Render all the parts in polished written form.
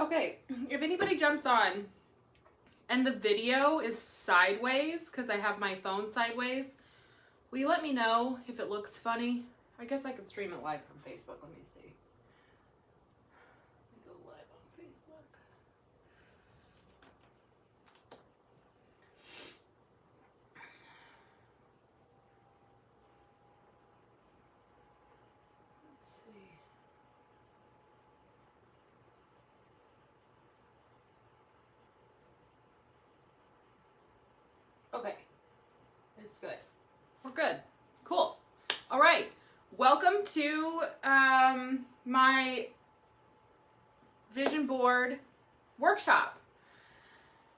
Okay, if anybody jumps on and the video is sideways, because I have my phone sideways, will you let me know if it looks funny? I guess I could stream it live from Facebook. Let me see. Let me go live on Facebook. Let's see. Okay, it's good. We're good. Cool. All right. Welcome to my vision board workshop.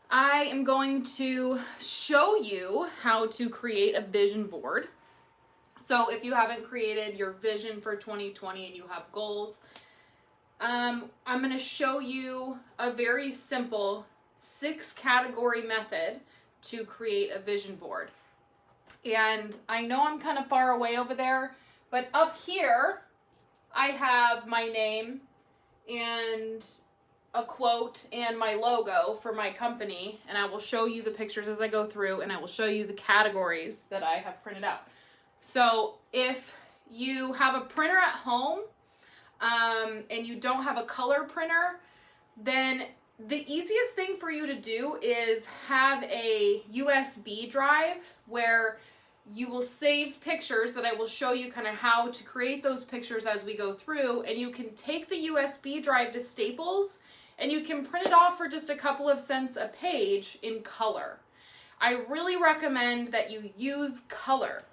I am going to show you how to create a vision board. So if you haven't created your vision for 2020 and you have goals, I'm going to show you a very simple 6-category method to create a vision board. And I know I'm kind of far away over there, but up here I have my name and a quote and my logo for my company, and I will show you the pictures as I go through, and I will show you the categories that I have printed out. So if you have a printer at home and you don't have a color printer, then the easiest thing for you to do is have a USB drive where you will save pictures that I will show you kind of how to create those pictures as we go through, and you can take the USB drive to Staples and you can print it off for just a couple of cents a page in color. I really recommend that you use color.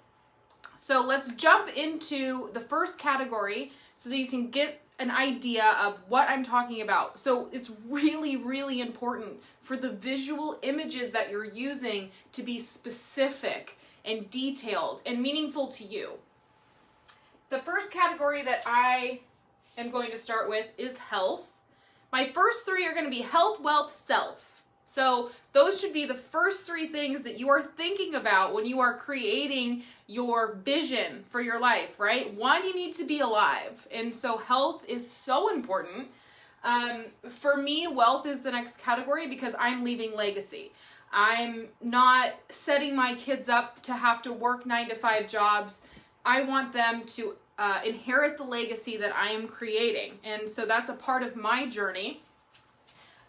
So let's jump into the first category so that you can get an idea of what I'm talking about. So it's really, really important for the visual images that you're using to be specific and detailed and meaningful to you. The first category that I am going to start with is health. My first 3 are going to be health, wealth, self. So those should be the first 3 things that you are thinking about when you are creating your vision for your life, right? 1, you need to be alive. And so health is so important. For me, wealth is the next category because I'm leaving legacy. I'm not setting my kids up to have to work 9-to-5 jobs. I want them to inherit the legacy that I am creating. And so that's a part of my journey.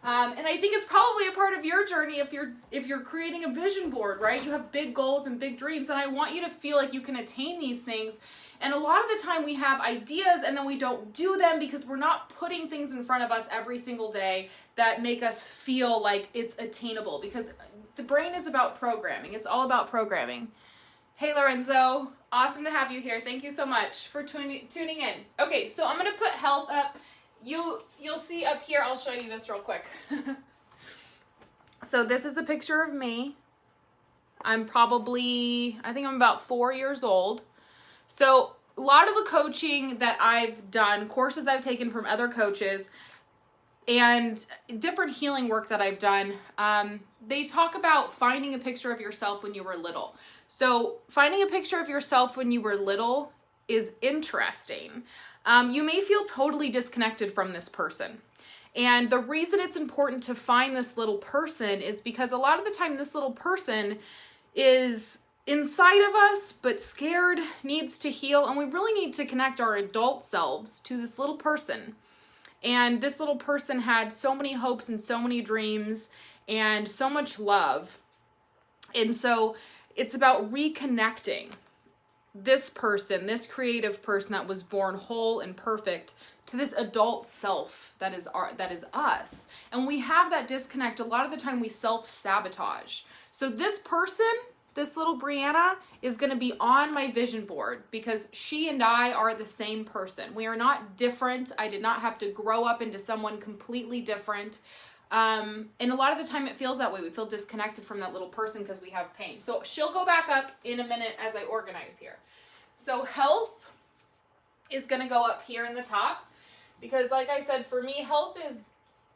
And I think it's probably a part of your journey if you're creating a vision board, right? You have big goals and big dreams, and I want you to feel like you can attain these things. And a lot of the time we have ideas and then we don't do them because we're not putting things in front of us every single day that make us feel like it's attainable, because the brain is about programming. It's all about programming. Hey Lorenzo, awesome to have you here. Thank you so much for tuning in. Okay, so I'm going to put health up. You'll see up here, I'll show you this real quick. So this is a picture of me. I think I'm about 4 years old. So a lot of the coaching that I've done, courses I've taken from other coaches, and different healing work that I've done, they talk about finding a picture of yourself when you were little. So finding a picture of yourself when you were little is interesting. You may feel totally disconnected from this person. And the reason it's important to find this little person is because a lot of the time this little person is inside of us, but scared, needs to heal, and we really need to connect our adult selves to this little person. And this little person had so many hopes and so many dreams and so much love. And so it's about reconnecting this person, this creative person that was born whole and perfect, to this adult self that is us. And when we have that disconnect, a lot of the time we self-sabotage. So this person, this little Brianna, is going to be on my vision board because she and I are the same person. We are not different. I did not have to grow up into someone completely different. And a lot of the time it feels that way. We feel disconnected from that little person because we have pain. So she'll go back up in a minute as I organize here. So health is going to go up here in the top because, like I said, for me, health is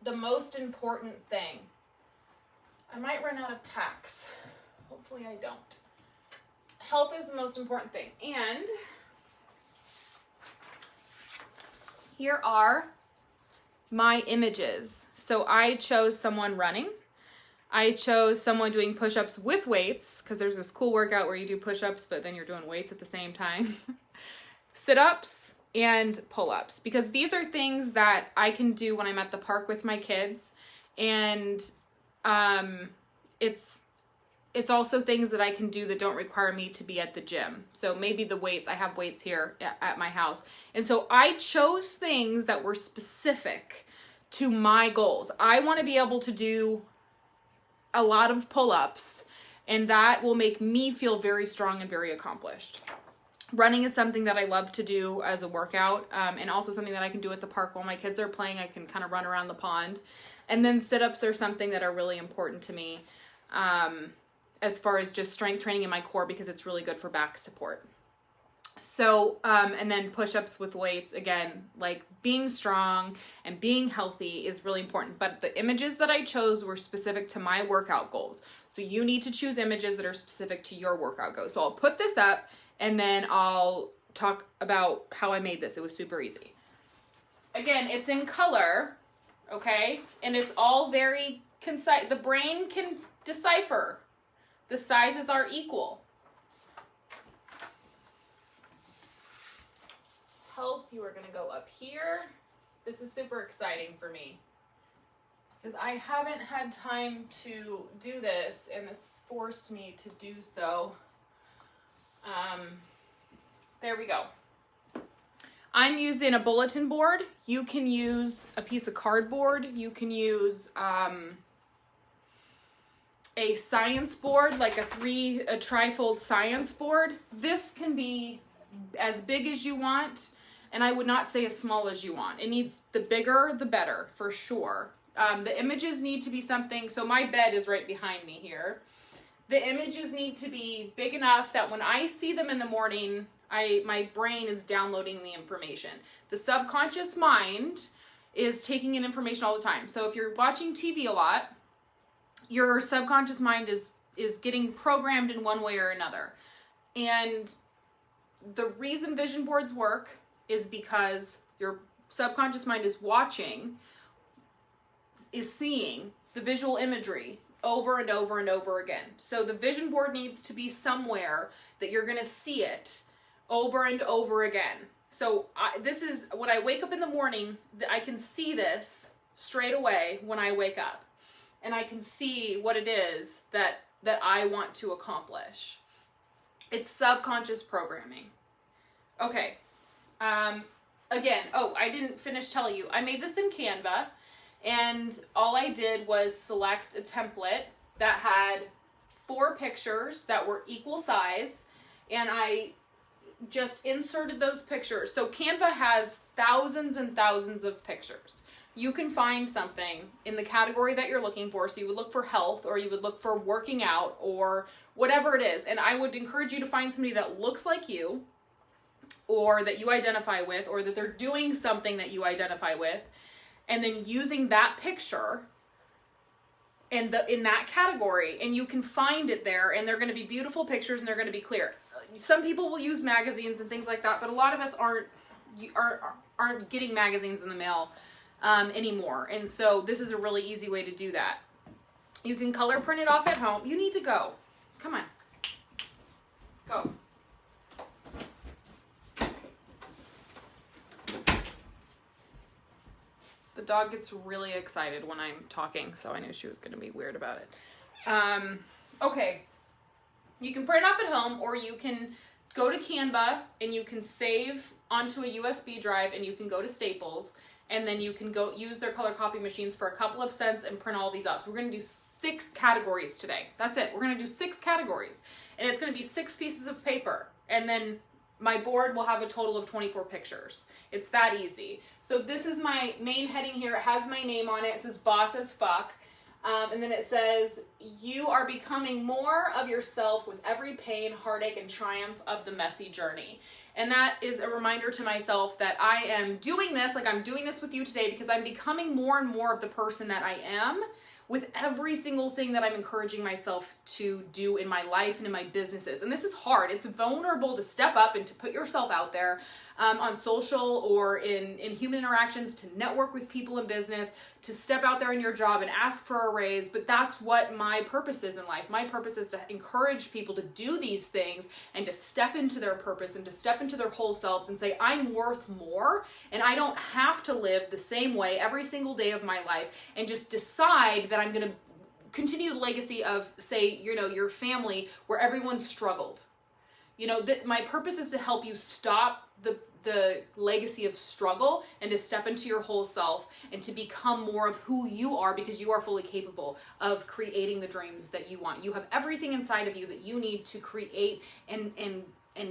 the most important thing. I might run out of tacks. Hopefully I don't. Health is the most important thing. And here are my images. So I chose someone running. I chose someone doing push-ups with weights, because there's this cool workout where you do push-ups, but then you're doing weights at the same time. Sit-ups and pull-ups, because these are things that I can do when I'm at the park with my kids. And it's also things that I can do that don't require me to be at the gym. So maybe the weights, I have weights here at my house. And so I chose things that were specific to my goals. I want to be able to do a lot of pull-ups, and that will make me feel very strong and very accomplished. Running is something that I love to do as a workout, and also something that I can do at the park while my kids are playing. I can kind of run around the pond. And then sit-ups are something that are really important to me, as far as just strength training in my core, because it's really good for back support. So, and then push-ups with weights, again, like being strong and being healthy is really important. But the images that I chose were specific to my workout goals. So you need to choose images that are specific to your workout goals. So I'll put this up and then I'll talk about how I made this. It was super easy. Again, it's in color, okay? And it's all very concise. The brain can decipher. The sizes are equal. Health, you are going to go up here. This is super exciting for me because I haven't had time to do this, and this forced me to do so. There we go. I'm using a bulletin board. You can use a piece of cardboard. You can use a science board, like a trifold science board. This can be as big as you want, and I would not say as small as you want. It needs, the bigger, the better, for sure. The images need to be something, so my bed is right behind me here. The images need to be big enough that when I see them in the morning, my brain is downloading the information. The subconscious mind is taking in information all the time. So if you're watching TV a lot, your subconscious mind is getting programmed in one way or another. And the reason vision boards work is because your subconscious mind is seeing the visual imagery over and over and over again. So the vision board needs to be somewhere that you're going to see it over and over again. So this is when I wake up in the morning, I can see this straight away when I wake up, and I can see what it is that I want to accomplish. It's subconscious programming. Okay. Again, I didn't finish telling you. I made this in Canva, and all I did was select a template that had 4 pictures that were equal size, and I just inserted those pictures. So Canva has thousands and thousands of pictures. You can find something in the category that you're looking for. So you would look for health, or you would look for working out, or whatever it is. And I would encourage you to find somebody that looks like you, or that you identify with, or that they're doing something that you identify with, and then using that picture in that category, and you can find it there, and they're going to be beautiful pictures, and they're going to be clear. Some people will use magazines and things like that, but a lot of us aren't getting magazines in the mail anymore, and so this is a really easy way to do that. You can color print it off at home. You need to go. Come on. Go. The dog gets really excited when I'm talking, so I knew she was going to be weird about it. Okay. You can print it off at home, or you can go to Canva and you can save onto a USB drive, and you can go to Staples, and then you can go use their color copy machines for a couple of cents and print all these out. So we're going to do 6 categories today. That's it. We're going to do 6 categories, and it's going to be 6 pieces of paper, and then my board will have a total of 24 pictures. It's that easy. So this is my main heading here. It has my name on it. It says Boss as Fuck. And then it says, you are becoming more of yourself with every pain, heartache, and triumph of the messy journey. And that is a reminder to myself that I am doing this, like I'm doing this with you today, because I'm becoming more and more of the person that I am with every single thing that I'm encouraging myself to do in my life and in my businesses. And this is hard. It's vulnerable to step up and to put yourself out there. on social or in human interactions, to network with people in business, to step out there in your job and ask for a raise. But that's what my purpose is in life. My purpose is to encourage people to do these things and to step into their purpose and to step into their whole selves and say, I'm worth more, and I don't have to live the same way every single day of my life, and just decide that I'm going to continue the legacy of, say, your family where everyone struggled. That my purpose is to help you stop the legacy of struggle and to step into your whole self and to become more of who you are, because you are fully capable of creating the dreams that you want. You have everything inside of you that you need to create and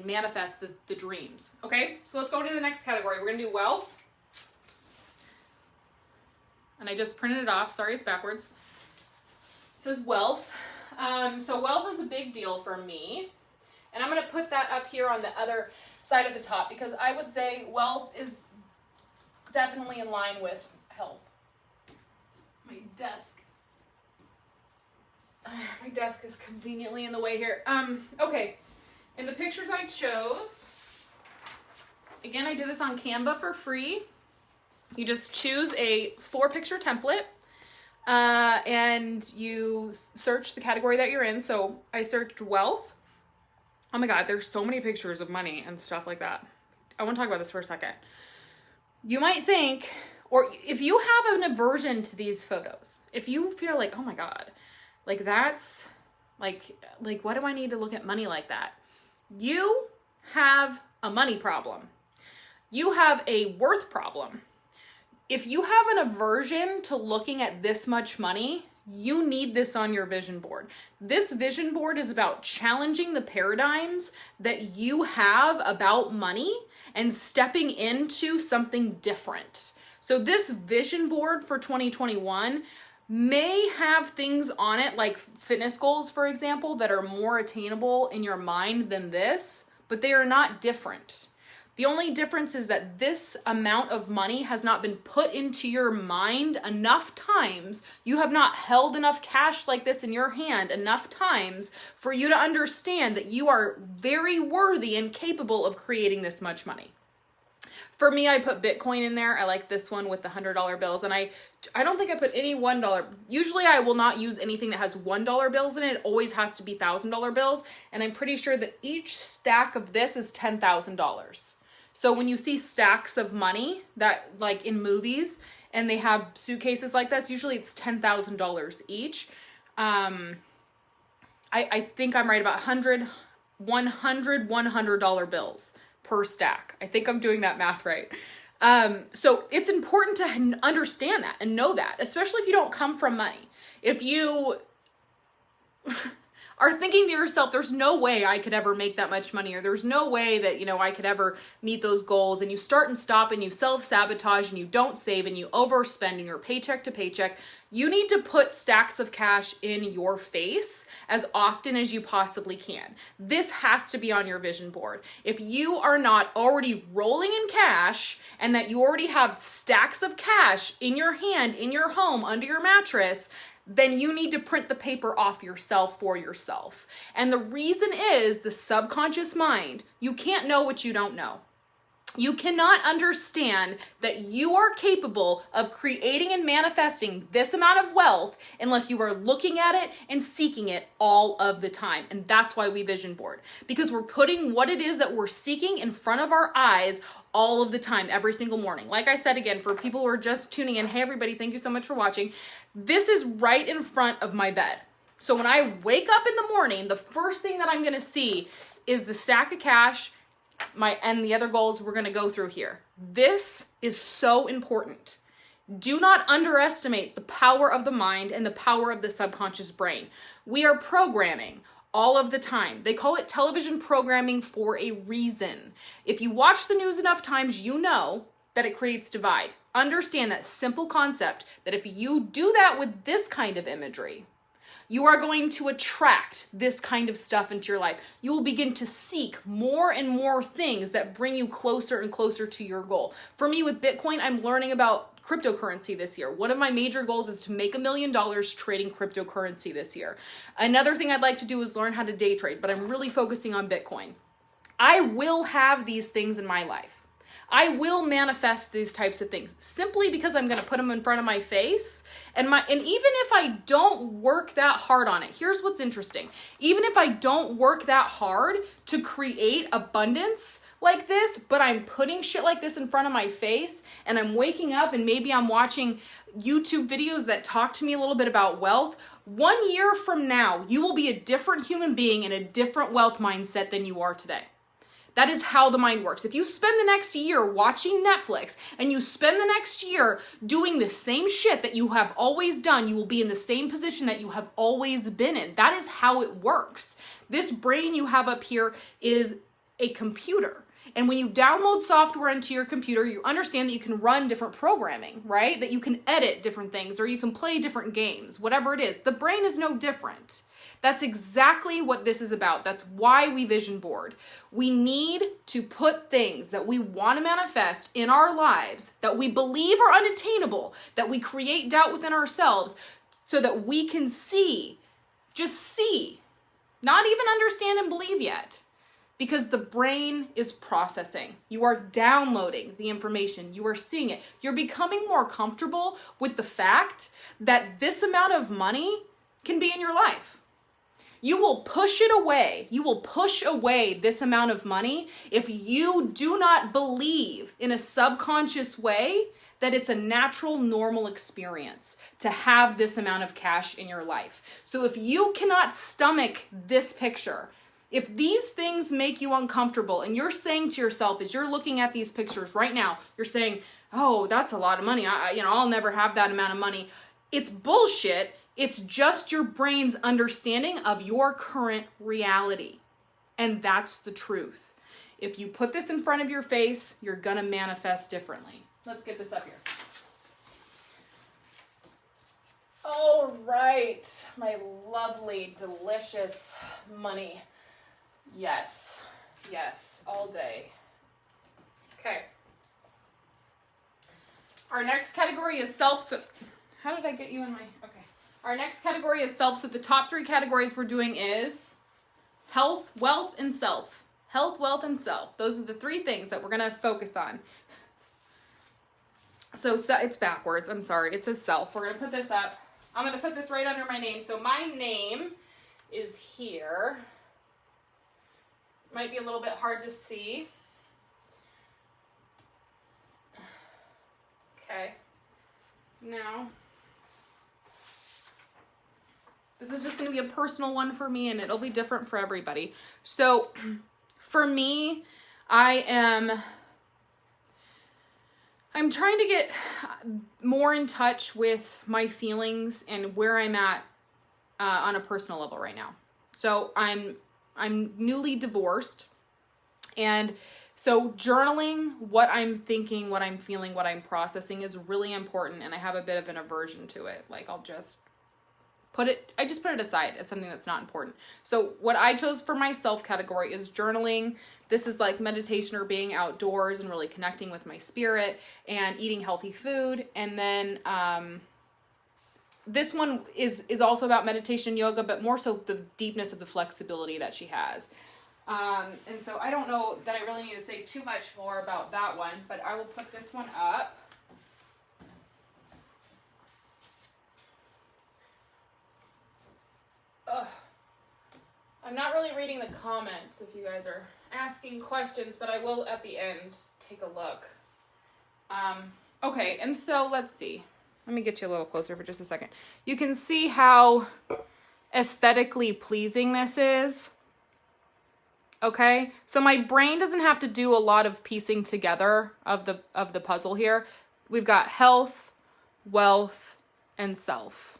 manifest the dreams. Okay, so let's go to the next category. We're gonna do wealth. And I just printed it off. Sorry, it's backwards. It says wealth. So wealth is a big deal for me. And I'm going to put that up here on the other side of the top, because I would say wealth is definitely in line with health. My desk is conveniently in the way here. Okay. In the pictures I chose, again, I did this on Canva for free. You just choose a 4-picture template. And you search the category that you're in. So I searched wealth. Oh my God, there's so many pictures of money and stuff like that. I want to talk about this for a second. You might think, or if you have an aversion to these photos, if you feel like, oh my God, like that's like why do I need to look at money like that? You have a money problem. You have a worth problem. If you have an aversion to looking at this much money, you need this on your vision board. This vision board is about challenging the paradigms that you have about money and stepping into something different. So this vision board for 2021 may have things on it like fitness goals, for example, that are more attainable in your mind than this, but they are not different. The only difference is that this amount of money has not been put into your mind enough times. You have not held enough cash like this in your hand enough times for you to understand that you are very worthy and capable of creating this much money. For me, I put Bitcoin in there. I like this one with the $100 bills. And I don't think I put any $1. Usually I will not use anything that has $1 bills in it. It always has to be $1,000 bills. And I'm pretty sure that each stack of this is $10,000. So when you see stacks of money that like in movies and they have suitcases like this, usually it's $10,000 each. I think I'm right about $100 bills per stack. I think I'm doing that math right. So it's important to understand that and know that, especially if you don't come from money. If you are thinking to yourself, there's no way I could ever make that much money, or there's no way that, I could ever meet those goals, and you start and stop and you self-sabotage and you don't save and you overspend and you're paycheck to paycheck, you need to put stacks of cash in your face as often as you possibly can. This has to be on your vision board. If you are not already rolling in cash and that you already have stacks of cash in your hand, in your home, under your mattress, then you need to print the paper off yourself for yourself. And the reason is the subconscious mind. You can't know what you don't know. You cannot understand that you are capable of creating and manifesting this amount of wealth unless you are looking at it and seeking it all of the time. And that's why we vision board, because we're putting what it is that we're seeking in front of our eyes all of the time, every single morning. Like I said, again, for people who are just tuning in, hey everybody, thank you so much for watching. This is right in front of my bed. So when I wake up in the morning, the first thing that I'm gonna see is the stack of cash, and the other goals we're gonna go through here. This is so important. Do not underestimate the power of the mind and the power of the subconscious brain. We are programming all of the time. They call it television programming for a reason. If you watch the news enough times, you know that it creates divide. Understand that simple concept, that if you do that with this kind of imagery, you are going to attract this kind of stuff into your life. You will begin to seek more and more things that bring you closer and closer to your goal. For me with Bitcoin, I'm learning about cryptocurrency this year. One of my major goals is to make $1 million trading cryptocurrency this year. Another thing I'd like to do is learn how to day trade, but I'm really focusing on Bitcoin. I will have these things in my life. I will manifest these types of things simply because I'm going to put them in front of my face. And even if I don't work that hard on it, here's what's interesting. Even if I don't work that hard to create abundance like this, but I'm putting shit like this in front of my face, and I'm waking up and maybe I'm watching YouTube videos that talk to me a little bit about wealth, 1 year from now, you will be a different human being in a different wealth mindset than you are today. That is how the mind works. If you spend the next year watching Netflix and you spend the next year doing the same shit that you have always done, you will be in the same position that you have always been in. That is how it works. This brain you have up here is a computer. And when you download software into your computer, you understand that you can run different programming, right? That you can edit different things or you can play different games, whatever it is. The brain is no different. That's exactly what this is about. That's why we vision board. We need to put things that we want to manifest in our lives that we believe are unattainable, that we create doubt within ourselves so that we can see, just see, not even understand and believe yet. Because the brain is processing. You are downloading the information. You are seeing it. You're becoming more comfortable with the fact that this amount of money can be in your life. You will push it away. You will push away this amount of money if you do not believe in a subconscious way that it's a natural, normal experience to have this amount of cash in your life. So if you cannot stomach this picture, if these things make you uncomfortable and you're saying to yourself, as you're looking at these pictures right now, you're saying, oh, that's a lot of money. I'll never have that amount of money. It's bullshit. It's just your brain's understanding of your current reality. And that's the truth. If you put this in front of your face, you're going to manifest differently. Let's get this up here. All right, my lovely, delicious money. Yes, all day. Okay. Our next category is self. So, how did I get you in my, okay. Our next category is self. So the top 3 categories we're doing is health, wealth, and self. Health, wealth, and self. Those are the 3 things that we're going to focus on. So it's backwards. I'm sorry. It says self. We're going to put this up. I'm going to put this right under my name. So my name is here. Might be a little bit hard to see. Okay. Now, this is just going to be a personal one for me, and it'll be different for everybody. So, for me, I'm trying to get more in touch with my feelings and where I'm at on a personal level right now. So, I'm newly divorced, and so journaling what I'm thinking, what I'm feeling, what I'm processing is really important, and I have a bit of an aversion to it. Like, I just put it aside as something that's not important. So what I chose for my self category is journaling. This is like meditation or being outdoors and really connecting with my spirit and eating healthy food. And then this one is also about meditation, yoga, but more so the deepness of the flexibility that she has. And so I don't know that I really need to say too much more about that one, but I will put this one up. Ugh. I'm not really reading the comments if you guys are asking questions, but I will at the end take a look. Okay, and so let's see. Let me get you a little closer for just a second. You can see how aesthetically pleasing this is. Okay, so my brain doesn't have to do a lot of piecing together of the puzzle here. We've got health, wealth, and self.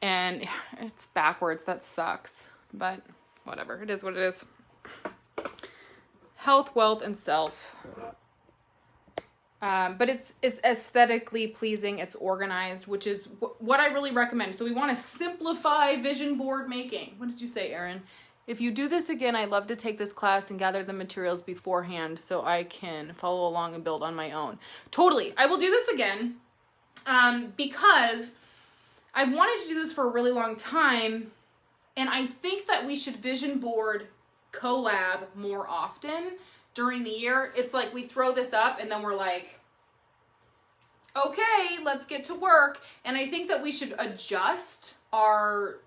And it's backwards, that sucks. But whatever, it is what it is. Health, wealth, and self. But it's aesthetically pleasing, it's organized, which is what I really recommend. So we want to simplify vision board making. What did you say, Erin? If you do this again, I'd love to take this class and gather the materials beforehand so I can follow along and build on my own. Totally. I will do this again because I've wanted to do this for a really long time, and I think that we should vision board collab more often during the year, it's like we throw this up and then we're like, okay, let's get to work. And I think that we should adjust our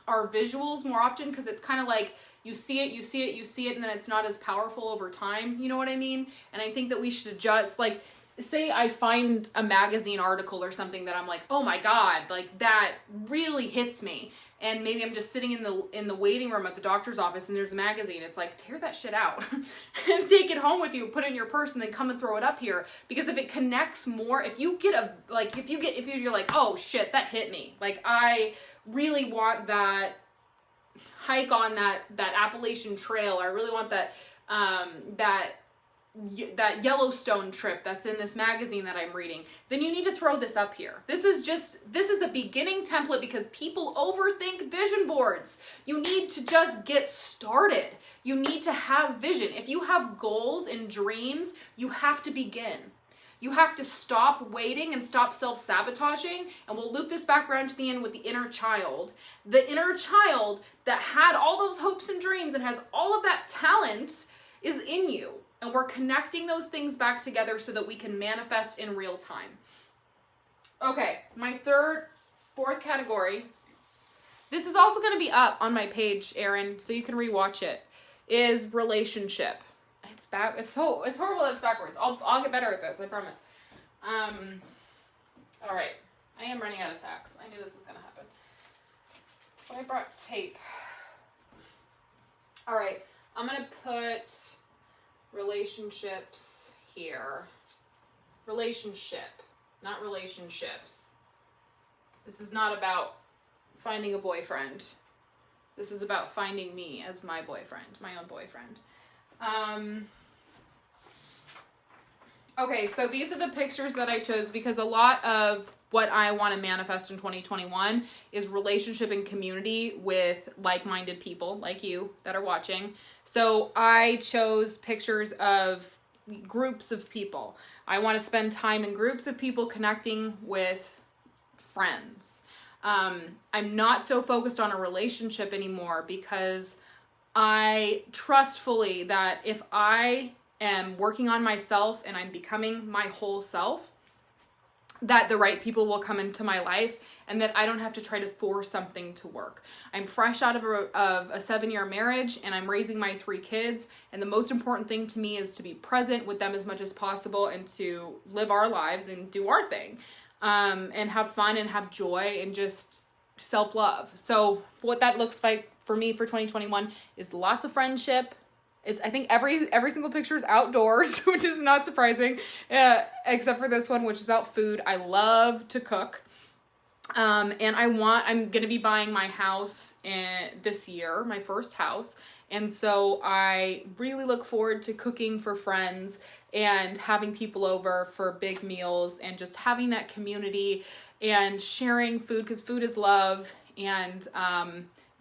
visuals more often, because it's kind of like you see it, and then it's not as powerful over time. You know what I mean? And I think that we should adjust, like, say I find a magazine article or something that I'm like, oh my God, like that really hits me. And maybe I'm just sitting in the waiting room at the doctor's office and there's a magazine. It's like, tear that shit out and take it home with you, put it in your purse, and then come and throw it up here. Because if it connects more, if you're like, oh shit, that hit me. Like, I really want that hike on that Appalachian Trail. I really want that Yellowstone trip that's in this magazine that I'm reading, then you need to throw this up here. This is a beginning template, because people overthink vision boards. You need to just get started. You need to have vision. If you have goals and dreams, you have to begin. You have to stop waiting and stop self-sabotaging. And we'll loop this back around to the end with the inner child. The inner child that had all those hopes and dreams and has all of that talent is in you. And we're connecting those things back together so that we can manifest in real time. Okay, my fourth category, this is also going to be up on my page, Erin, so you can rewatch it, is relationship. It's horrible that it's backwards. I'll get better at this, I promise. All right, I am running out of tacks. I knew this was going to happen. But I brought tape. All right, I'm going to put relationships here. Relationship, not relationships. This is not about finding a boyfriend. This is about finding me as my boyfriend, my own boyfriend. Okay, so these are the pictures that I chose because a lot of what I want to manifest in 2021 is relationship and community with like-minded people like you that are watching. So I chose pictures of groups of people. I want to spend time in groups of people connecting with friends. I'm not so focused on a relationship anymore because I trust fully that if I am working on myself and I'm becoming my whole self, that the right people will come into my life and that I don't have to try to force something to work. I'm fresh out of a 7-year marriage and I'm raising my 3 kids. And the most important thing to me is to be present with them as much as possible and to live our lives and do our thing, and have fun and have joy and just self-love. So what that looks like for me for 2021 is lots of friendship. I think every single picture is outdoors, which is not surprising, except for this one, which is about food. I love to cook. And I'm going to be buying my house this year, my first house. And so I really look forward to cooking for friends and having people over for big meals and just having that community and sharing food, because food is love. And,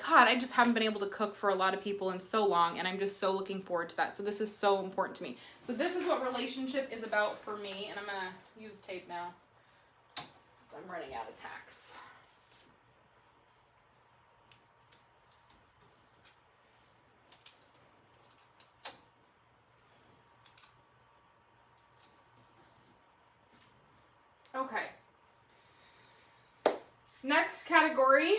God, I just haven't been able to cook for a lot of people in so long, and I'm just so looking forward to that. So this is so important to me. So this is what relationship is about for me, and I'm going to use tape now. I'm running out of tacks. Okay. Next category,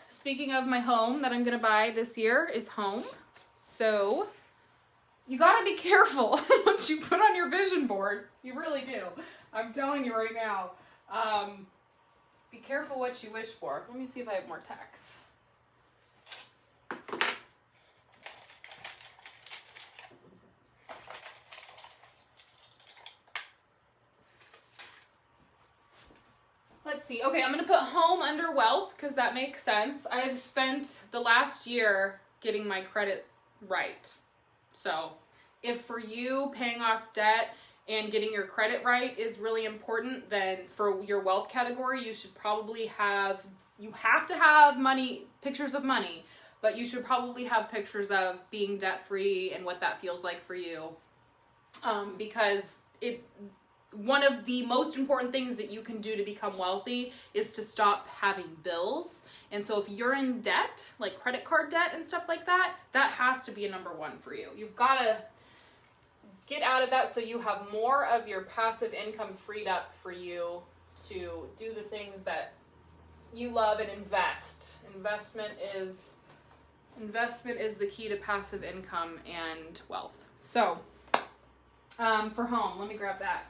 speaking of my home that I'm going to buy this year, is home. So you got to be careful what you put on your vision board. You really do. I'm telling you right now. Be careful what you wish for. Let me see if I have more tacks. Let's see. Okay, I'm going to put home under wealth because that makes sense. I have spent the last year getting my credit right. So if for you paying off debt and getting your credit right is really important, then for your wealth category, you should probably you have to have pictures of money, but you should probably have pictures of being debt-free and what that feels like for you. Because one of the most important things that you can do to become wealthy is to stop having bills. And so if you're in debt, like credit card debt and stuff like that, that has to be a number one for you. You've got to get out of that so you have more of your passive income freed up for you to do the things that you love and invest. Investment is the key to passive income and wealth. So, for home, let me grab that.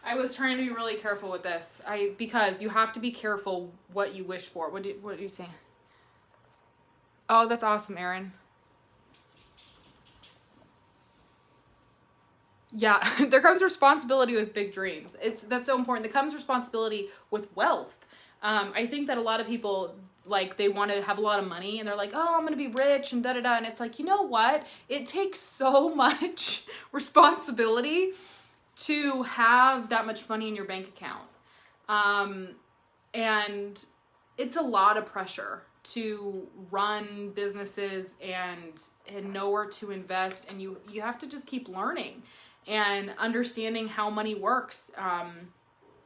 I was trying to be really careful with this. Because you have to be careful what you wish for. What do you say? Oh, that's awesome, Erin. Yeah, there comes responsibility with big dreams. That's so important. There comes responsibility with wealth. I think that a lot of people, like, they want to have a lot of money and they're like, oh, I'm going to be rich and da-da-da. And it's like, you know what? It takes so much responsibility to have that much money in your bank account. And it's a lot of pressure to run businesses and know where to invest. And you have to just keep learning and understanding how money works.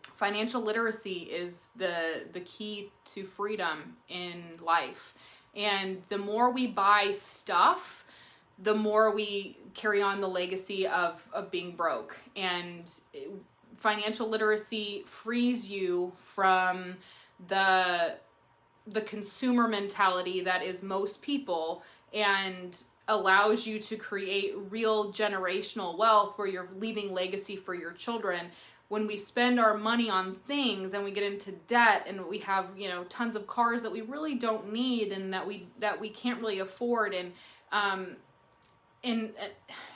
Financial literacy is the key to freedom in life. And the more we buy stuff, the more we carry on the legacy of being broke. And financial literacy frees you from the consumer mentality that is most people, and allows you to create real generational wealth where you're leaving legacy for your children. When we spend our money on things and we get into debt and we have, tons of cars that we really don't need and that we can't really afford, and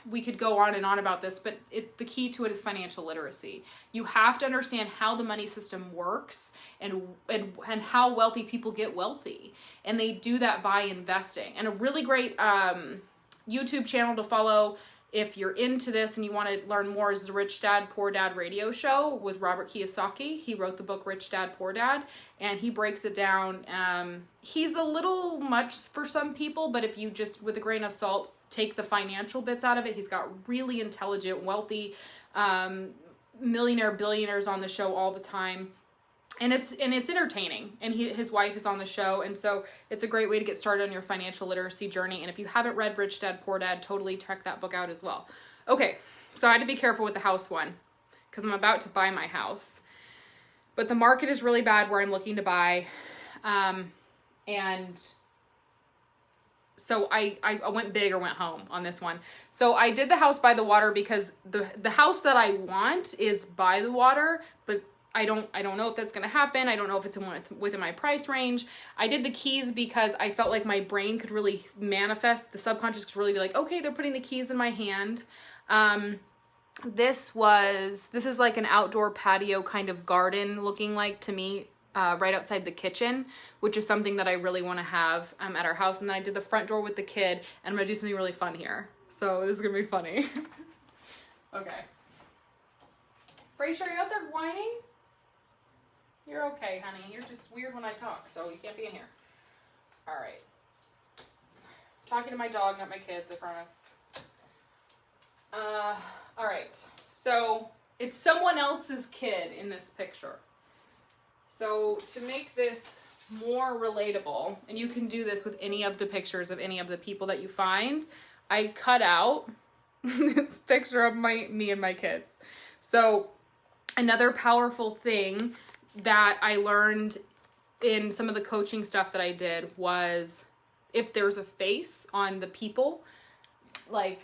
we could go on and on about this, but the key to it is financial literacy. You have to understand how the money system works and how wealthy people get wealthy. And they do that by investing. And a really great YouTube channel to follow if you're into this and you want to learn more is the Rich Dad, Poor Dad radio show with Robert Kiyosaki. He wrote the book Rich Dad, Poor Dad, and he breaks it down. He's a little much for some people, but if you just, with a grain of salt, take the financial bits out of it, he's got really intelligent, wealthy millionaire, billionaires on the show all the time. And it's entertaining, and his wife is on the show, and so it's a great way to get started on your financial literacy journey. And if you haven't read Rich Dad, Poor Dad, totally check that book out as well. Okay, so I had to be careful with the house one, because I'm about to buy my house. But the market is really bad where I'm looking to buy, and so I went big or went home on this one. So I did the house by the water because the house that I want is by the water, but I don't know if that's going to happen. I don't know if it's within my price range. I did the keys because I felt like my brain could really manifest. The subconscious could really be like, okay, they're putting the keys in my hand. This is like an outdoor patio kind of garden looking like to me, right outside the kitchen, which is something that I really want to have at our house. And then I did the front door with the kid, and I'm going to do something really fun here. So this is going to be funny. Okay. Brace, are you out there whining? You're okay, honey. You're just weird when I talk, so you can't be in here. All right. Talking to my dog, not my kids, I promise. All right. So it's someone else's kid in this picture. So to make this more relatable, and you can do this with any of the pictures of any of the people that you find, I cut out this picture of me and my kids. So another powerful thing that I learned in some of the coaching stuff that I did was if there's a face on the people, like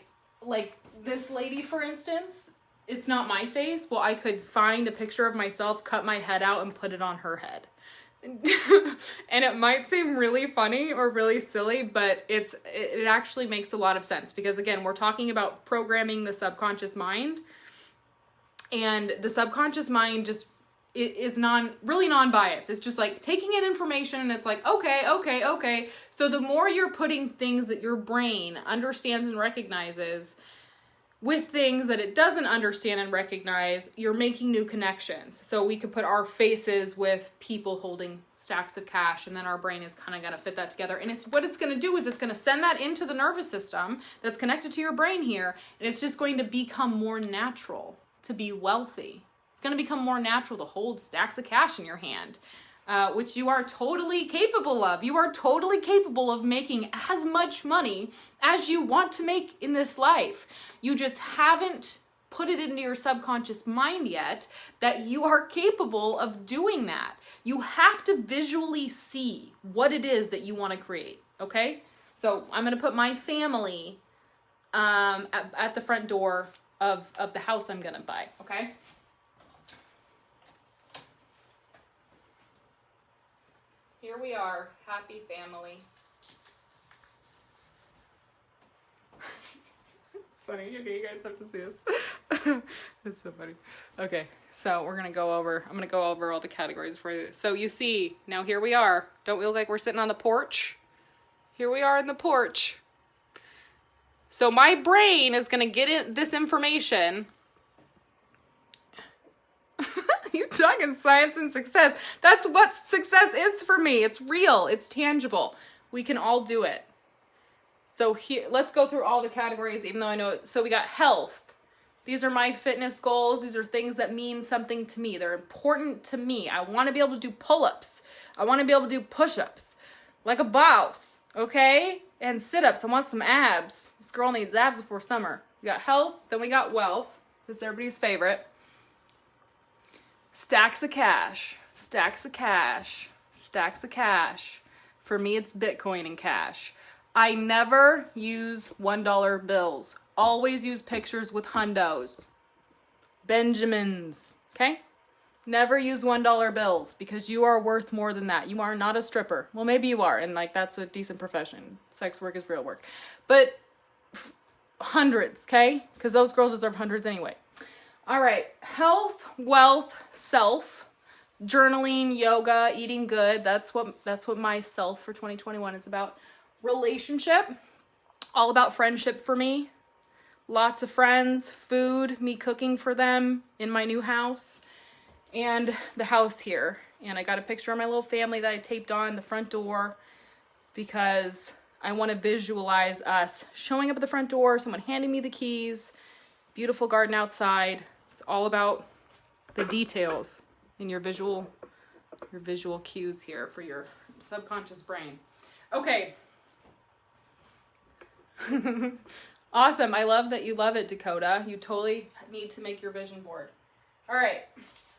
this lady, for instance, it's not my face. Well, I could find a picture of myself, cut my head out, and put it on her head. And it might seem really funny or really silly, but it actually makes a lot of sense, because again, we're talking about programming the subconscious mind, and the subconscious mind just is really non-biased. It's just like taking in information, and it's like, okay. So the more you're putting things that your brain understands and recognizes with things that it doesn't understand and recognize, you're making new connections. So we could put our faces with people holding stacks of cash, and then our brain is kind of going to fit that together. And what it's going to do is it's going to send that into the nervous system that's connected to your brain here, and it's just going to become more natural to be wealthy. It's going to become more natural to hold stacks of cash in your hand. which you are totally capable of. You are totally capable of making as much money as you want to make in this life. You just haven't put it into your subconscious mind yet that you are capable of doing that. You have to visually see what it is that you want to create, okay? So I'm going to put my family at the front door of the house I'm going to buy, okay? Here we are, happy family. It's funny, okay, you guys have to see this. It's so funny. Okay, so I'm gonna go over all the categories for you. So you see, now here we are. Don't we look like we're sitting on the porch? Here we are in the porch. So my brain is gonna get in this information. You're talking science and success. That's what success is for me. It's real. It's tangible. We can all do it. So here, let's go through all the categories, even though I know it. So we got health. These are my fitness goals. These are things that mean something to me. They're important to me. I want to be able to do pull-ups. I want to be able to do push-ups like a boss, okay? And sit-ups. I want some abs. This girl needs abs before summer. We got health, then we got wealth. It's everybody's favorite. Stacks of cash, stacks of cash, stacks of cash. For me, it's Bitcoin and cash. I never use $1 bills. Always use pictures with hundos. Benjamins, okay? Never use $1 bills because you are worth more than that. You are not a stripper. Well, maybe you are, and like that's a decent profession. Sex work is real work. But hundreds, okay? Because those girls deserve hundreds anyway. All right, health, wealth, self, journaling, yoga, eating good. That's what my self for 2021 is about. Relationship, all about friendship for me. Lots of friends, food, me cooking for them in my new house, and the house here. And I got a picture of my little family that I taped on the front door because I want to visualize us showing up at the front door, someone handing me the keys, beautiful garden outside. It's all about the details in your visual cues here for your subconscious brain. Okay. Awesome. I love that you love it, Dakota. You totally need to make your vision board. All right.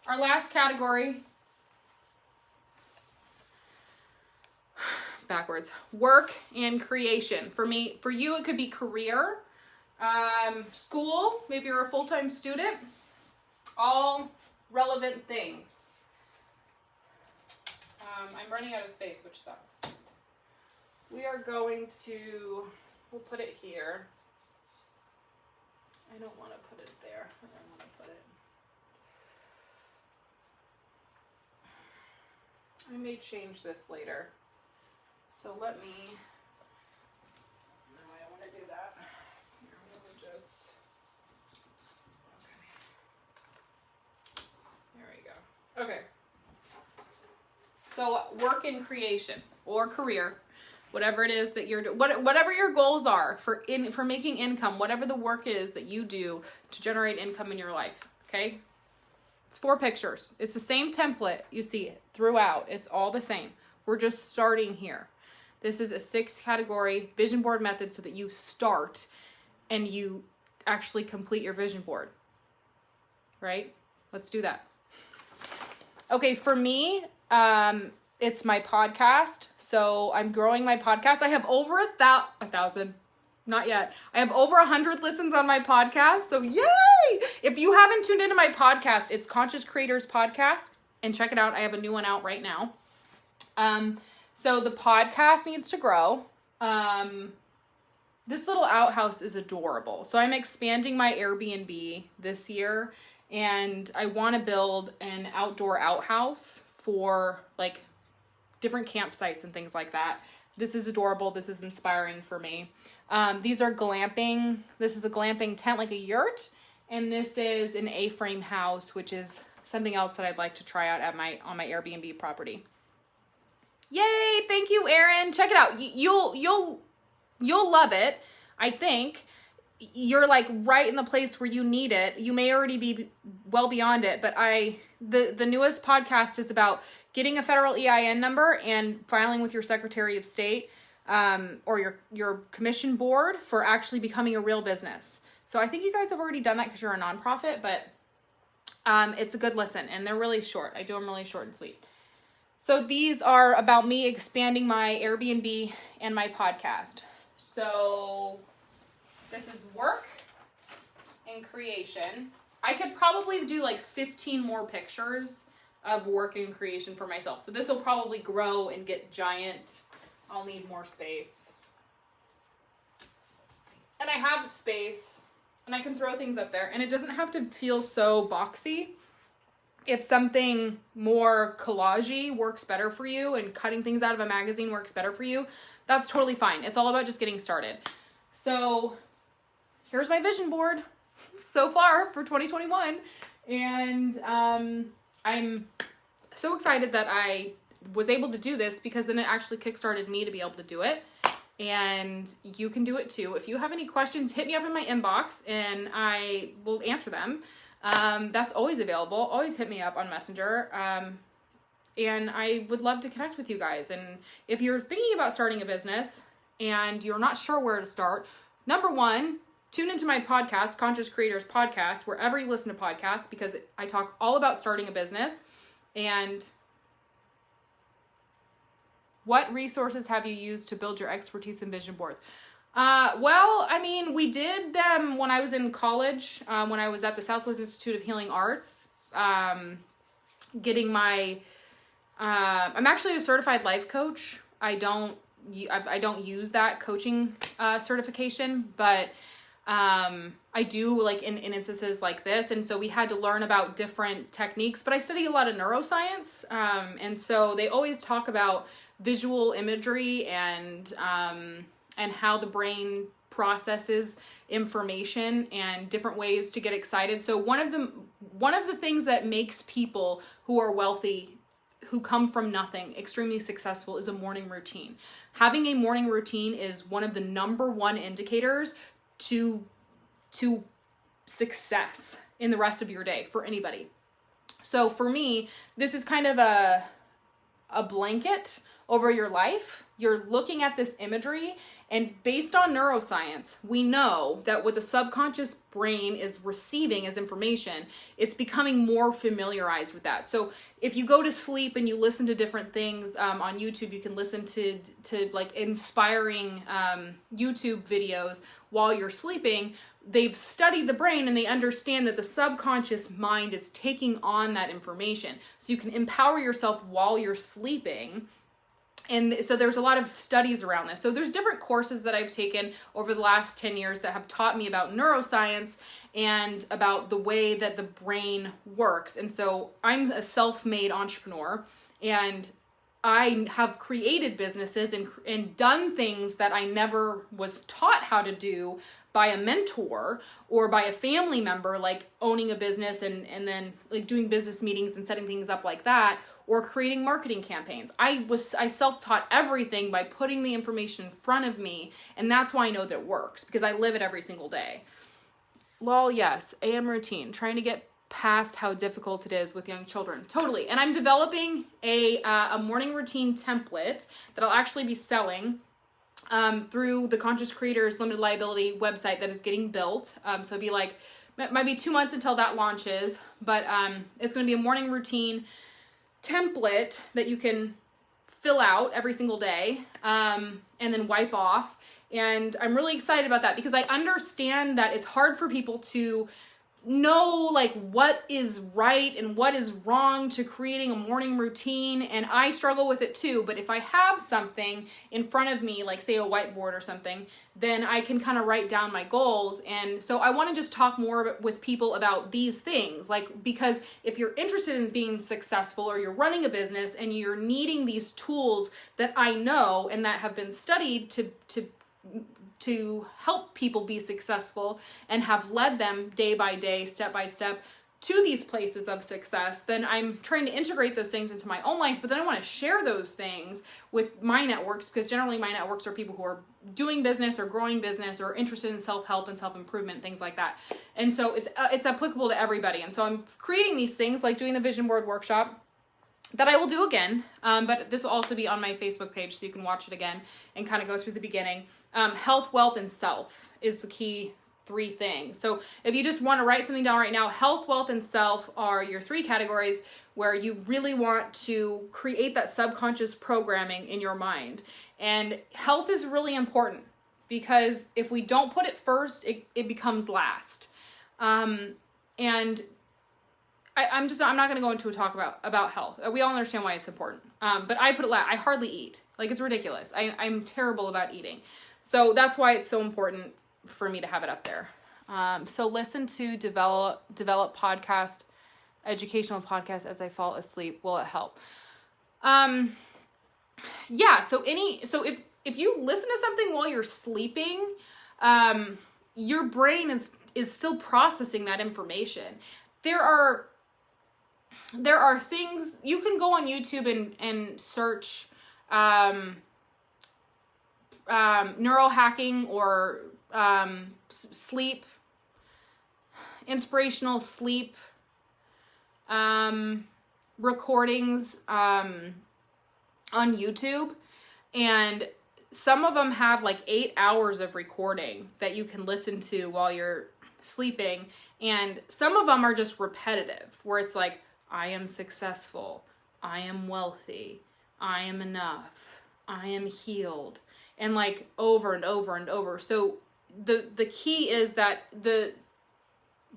Our last category. Backwards. Work and creation. For you, it could be career, school. Maybe you're a full-time student. All relevant things. I'm running out of space, which sucks. We are going to, we'll put it here. I don't want to put it there. I don't want to put it. I may change this later. So let me, no, I don't want to do that. I'm going to just, okay. There we go. Okay. So work and creation or career, whatever it is that you're doing, whatever your goals are for making income, whatever the work is that you do to generate income in your life, okay? It's 4 pictures. It's the same template you see throughout. It's all the same. We're just starting here. This is a 6 category vision board method so that you start and you actually complete your vision board, right? Let's do that. Okay, for me, it's my podcast. So I'm growing my podcast. I have over 1,000. Not yet. I have over 100 listens on my podcast. So yay! If you haven't tuned into my podcast, it's Conscious Creators Podcast. And check it out. I have a new one out right now. So the podcast needs to grow. This little outhouse is adorable. So I'm expanding my Airbnb this year. And I want to build an outdoor outhouse for like different campsites and things like that. This is adorable. This is inspiring for me. These are glamping. This is a glamping tent, like a yurt. And this is an A-frame house, which is something else that I'd like to try out on my Airbnb property. Yay! Thank you, Erin. Check it out. You'll love it. I think you're like right in the place where you need it. You may already be well beyond it, but the newest podcast is about getting a federal EIN number and filing with your Secretary of State or your commission board for actually becoming a real business. So I think you guys have already done that because you're a nonprofit, but it's a good listen, and they're really short. I do them really short and sweet. So these are about me expanding my Airbnb and my podcast. So this is work and creation. I could probably do like 15 more pictures of work and creation for myself. So this will probably grow and get giant. I'll need more space. And I have space, and I can throw things up there, and it doesn't have to feel so boxy. If something more collage-y works better for you and cutting things out of a magazine works better for you, that's totally fine. It's all about just getting started. So here's my vision board so far for 2021. And I'm so excited that I was able to do this, because then it actually kickstarted me to be able to do it. And you can do it too. If you have any questions, hit me up in my inbox and I will answer them. That's always available. Always hit me up on Messenger. And I would love to connect with you guys. And if you're thinking about starting a business and you're not sure where to start, number one, tune into my podcast, Conscious Creators Podcast, wherever you listen to podcasts, because I talk all about starting a business. And what resources have you used to build your expertise in vision boards? Well, I mean, we did them when I was in college, when I was at the Southwest Institute of Healing Arts, getting my, I'm actually a certified life coach. I don't use that coaching, certification, but, I do like in instances like this. And so we had to learn about different techniques, but I study a lot of neuroscience. And so they always talk about visual imagery and how the brain processes information and different ways to get excited. So one of the things that makes people who are wealthy, who come from nothing, extremely successful, is a morning routine. Having a morning routine is one of the number one indicators to success in the rest of your day for anybody. So for me, this is kind of a blanket over your life. You're looking at this imagery, and based on neuroscience, we know that what the subconscious brain is receiving as information, it's becoming more familiarized with that. So if you go to sleep and you listen to different things on YouTube, you can listen to like inspiring YouTube videos while you're sleeping. They've studied the brain and they understand that the subconscious mind is taking on that information. So you can empower yourself while you're sleeping. And so there's a lot of studies around this. So there's different courses that I've taken over the last 10 years that have taught me about neuroscience and about the way that the brain works. And so I'm a self-made entrepreneur, and I have created businesses and done things that I never was taught how to do by a mentor or by a family member, like owning a business and then like doing business meetings and setting things up like that, or creating marketing campaigns. I self-taught everything by putting the information in front of me, and that's why I know that it works, because I live it every single day. Lol, yes, AM routine, trying to get past how difficult it is with young children. Totally, and I'm developing a morning routine template that I'll actually be selling through the Conscious Creators Limited Liability website that is getting built. So it'd be like, it might be 2 months until that launches, but it's gonna be a morning routine template that you can fill out every single day and then wipe off. And I'm really excited about that, because I understand that it's hard for people to know like what is right and what is wrong to creating a morning routine, and I struggle with it too. But if I have something in front of me, like say a whiteboard or something, then I can kind of write down my goals. And so I want to just talk more with people about these things, like, because if you're interested in being successful or you're running a business and you're needing these tools that I know and that have been studied to help people be successful and have led them day by day, step by step to these places of success, then I'm trying to integrate those things into my own life. But then I want to share those things with my networks, because generally my networks are people who are doing business or growing business or interested in self-help and self-improvement, things like that. And so it's applicable to everybody. And so I'm creating these things, like doing the vision board workshop. that I will do again, but this will also be on my Facebook page, so you can watch it again and kind of go through the beginning. Health, wealth, and self is the key 3 things. So if you just want to write something down right now, health, wealth, and self are your 3 categories where you really want to create that subconscious programming in your mind. And health is really important because if we don't put it first, it becomes last. And I'm not going to go into a talk about health. We all understand why it's important. But I put it last. I hardly eat. Like, it's ridiculous. I'm terrible about eating. So that's why it's so important for me to have it up there. So listen to develop podcast, educational podcast as I fall asleep. Will it help? Yeah. So if you listen to something while you're sleeping, your brain is still processing that information. There are things you can go on YouTube and search neurohacking or sleep, inspirational sleep recordings on YouTube, and some of them have like 8 hours of recording that you can listen to while you're sleeping, and some of them are just repetitive where it's like, I am successful, I am wealthy, I am enough, I am healed, and like over and over and over. So the key is that the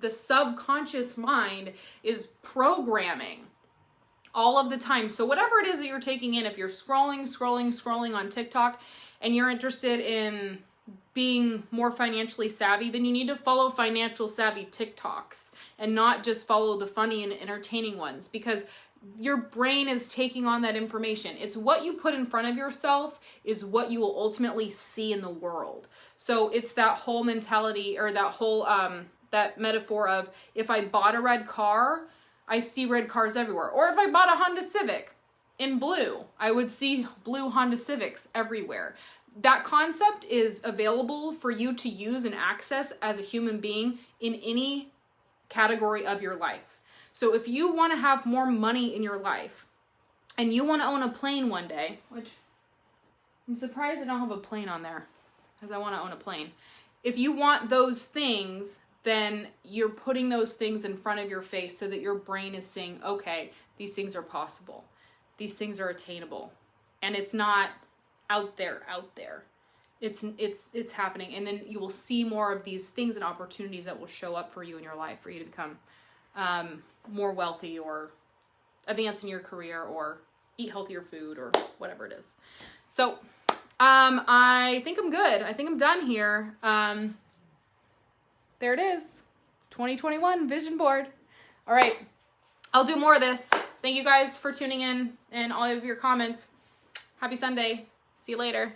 subconscious mind is programming all of the time. So whatever it is that you're taking in, if you're scrolling on TikTok and you're interested in being more financially savvy, then you need to follow financial savvy TikToks and not just follow the funny and entertaining ones, because your brain is taking on that information. It's what you put in front of yourself is what you will ultimately see in the world. So it's that whole mentality, or that whole that metaphor of, if I bought a red car, I see red cars everywhere. Or if I bought a Honda Civic in blue, I would see blue Honda Civics everywhere. That concept is available for you to use and access as a human being in any category of your life. So if you want to have more money in your life and you want to own a plane one day, which I'm surprised I don't have a plane on there because I want to own a plane. If you want those things, then you're putting those things in front of your face so that your brain is saying, okay, these things are possible. These things are attainable. And it's not out there. It's happening. And then you will see more of these things and opportunities that will show up for you in your life, for you to become more wealthy, or advance in your career, or eat healthier food, or whatever it is. So I think I'm good. I think I'm done here. There it is. 2021 vision board. All right. I'll do more of this. Thank you guys for tuning in and all of your comments. Happy Sunday. See you later.